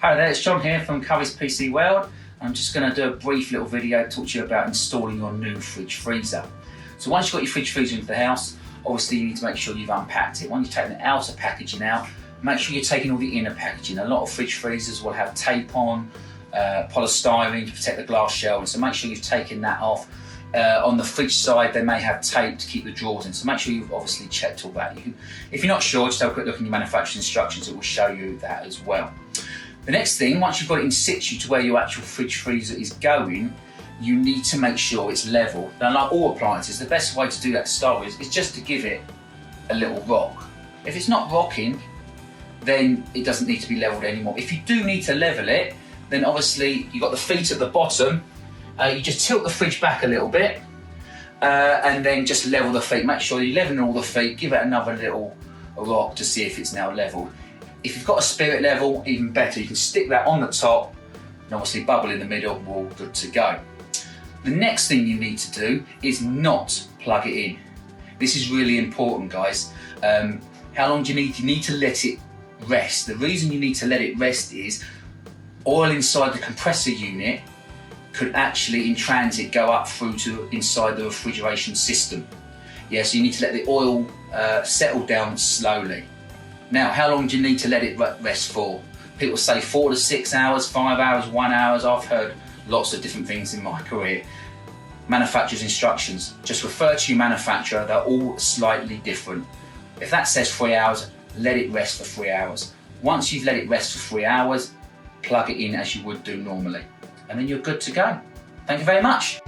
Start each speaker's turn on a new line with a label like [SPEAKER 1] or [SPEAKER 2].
[SPEAKER 1] Hi there, it's John here from Curry's PC World. I'm just going to do a brief little video to talk to you about installing your new fridge freezer. So once you've got your fridge freezer into the house, obviously you need to make sure you've unpacked it. Once you've taken the outer packaging out, make sure you're taking all the inner packaging. A lot of fridge freezers will have tape on, polystyrene to protect the glass shelving, so make sure you've taken that off. On the fridge side, they may have tape to keep the drawers in, so make sure you've obviously checked all that. If you're not sure, just have a quick look in your manufacturer's instructions, it will show you that as well. The next thing, once you've got it in situ to where your actual fridge freezer is going, you need to make sure it's level. Now, like all appliances, the best way to do that to start with is just to give it a little rock. If it's not rocking, then it doesn't need to be leveled anymore. If you do need to level it, then obviously you've got the feet at the bottom. You just tilt the fridge back a little bit and then just level the feet. Make sure you're leveling all the feet, give it another little rock to see if it's now leveled. If you've got a spirit level, even better. You can stick that on the top and obviously bubble in the middle, we're all good to go. The next thing you need to do is not plug it in. This is really important, guys. How long do you need? You need to let it rest. The reason you need to let it rest is oil inside the compressor unit could actually in transit go up through to inside the refrigeration system. Yeah, so you need to let the oil settle down slowly. Now, how long do you need to let it rest for? People say 4 to 6 hours, 5 hours, 1 hour. I've heard lots of different things in my career. Manufacturer's instructions, just refer to your manufacturer, they're all slightly different. If that says 3 hours, let it rest for 3 hours. Once you've let it rest for 3 hours, plug it in as you would do normally. And then you're good to go. Thank you very much.